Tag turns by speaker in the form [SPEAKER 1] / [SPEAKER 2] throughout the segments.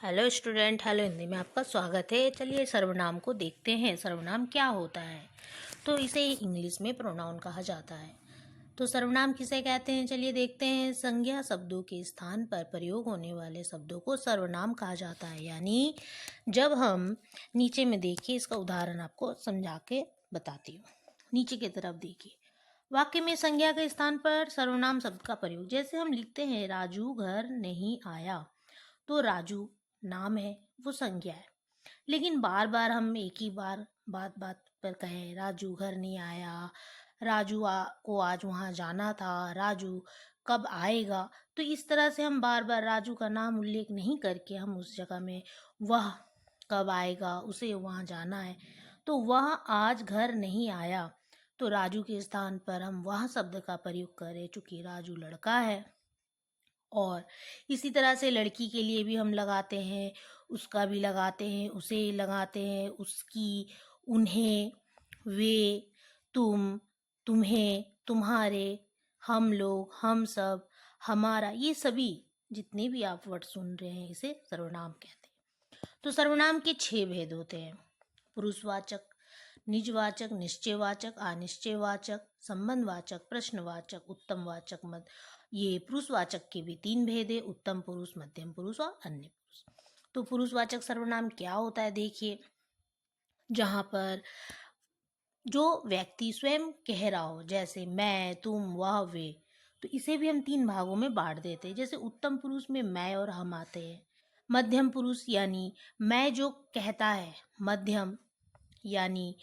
[SPEAKER 1] Hello student, hello Hindi में आपका स्वागत है। चलिए सर्वनाम को देखते हैं। सर्वनाम क्या होता है? तो इसे इंग्लिश में प्रोनाउन कहा जाता है। तो सर्वनाम किसे कहते हैं? चलिए देखते हैं। संज्ञा शब्दों के स्थान पर प्रयोग होने वाले शब्दों को सर्वनाम कहा जाता है। यानी जब हम नीचे में देखिए, इसका उदाहरण आपको समझा के बताती हूँ। नीचे की तरफ देखिए, वाक्य में संज्ञा के स्थान पर सर्वनाम शब्द का प्रयोग। जैसे हम लिखते हैं राजू घर नहीं आया, तो राजू नाम है, वो संज्ञा है। लेकिन बार बार हम एक ही बार बात बात पर कहें राजू घर नहीं आया, राजू को आज वहाँ जाना था, राजू कब आएगा, तो इस तरह से हम बार बार राजू का नाम उल्लेख नहीं करके हम उस जगह में वह कब आएगा, उसे वहाँ जाना है, तो वह आज घर नहीं आया, तो राजू के स्थान पर हम वह शब्द का प्रयोग करें चूंकि राजू लड़का है। और इसी तरह से लड़की के लिए भी हम लगाते हैं, उसका भी लगाते हैं, उसे लगाते हैं, उसकी, उन्हें, वे, तुम, तुम्हें, तुम्हारे, हम लोग, हम सब, हमारा, ये सभी जितने भी आप वर्ड सुन रहे हैं इसे सर्वनाम कहते हैं। तो सर्वनाम के 6 भेद होते हैं: पुरुषवाचक, निजवाचक, निश्चयवाचक, अनिश्चयवाचक, संबंधवाचक, प्रश्नवाचक, उत्तमवाचक, मध्य। ये पुरुषवाचक के भी 3 भेद है: उत्तम पुरुष, मध्यम पुरुष और अन्य पुरुष। तो पुरुषवाचक सर्वनाम क्या होता है? देखिए, जहाँ पर जो व्यक्ति स्वयं कह रहा हो, जैसे मैं, तुम, वह, वे, तो इसे भी हम 3 भागों में बांट देते हैं। जैसे उत्तम पुरुष में मैं और हम आते हैं। मध्यम पुरुष यानी मैं जो कहता है, मध्यम यानी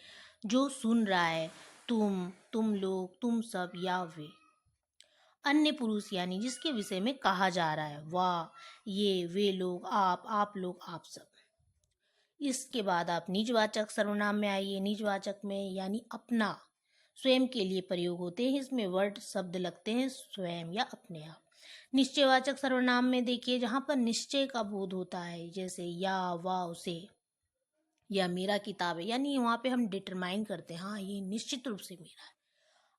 [SPEAKER 1] जो सुन रहा है, तुम लोग, तुम सब या वे। अन्य पुरुष यानी जिसके विषय में कहा जा रहा है, वह, ये, वे लोग, आप लोग, आप सब। इसके बाद आप निजवाचक सर्वनाम में आइए। निजवाचक में यानी अपना, स्वयं के लिए प्रयोग होते हैं। इसमें वर्ड शब्द लगते हैं स्वयं या अपने आप। निश्चयवाचक सर्वनाम में देखिए, जहाँ पर निश्चय का बोध होता है, जैसे या, वा, उसे, या मेरा किताब है, यानी वहाँ पे हम डिटरमाइन करते हैं, हाँ ये निश्चित रूप से मेरा है।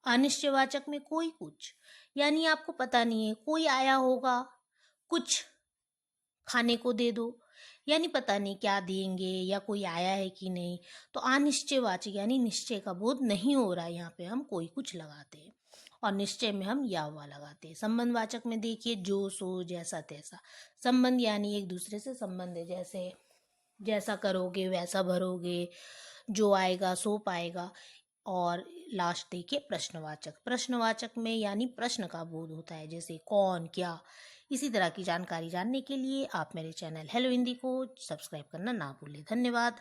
[SPEAKER 1] अनिश्चयवाचक में कोई कुछ, यानी आपको पता नहीं है, कोई आया होगा, कुछ खाने को दे दो, यानी पता नहीं क्या देंगे या कोई आया है कि नहीं। तो अनिश्चयवाचक यानी निश्चय का बोध नहीं हो रहा है, यहाँ पे हम कोई कुछ लगाते हैं। और निश्चय में हम या वा लगाते हैं। संबंधवाचक में देखिए, जो, सो, जैसा, तैसा। संबंध यानी एक दूसरे से संबंध है, जैसे जैसा करोगे वैसा भरोगे, जो आएगा सो पाएगा। और लास्ट देखिए प्रश्नवाचक। प्रश्नवाचक में यानी प्रश्न का बोध होता है, जैसे कौन, क्या। इसी तरह की जानकारी जानने के लिए आप मेरे चैनल हेलो हिंदी को सब्सक्राइब करना ना भूलें। धन्यवाद।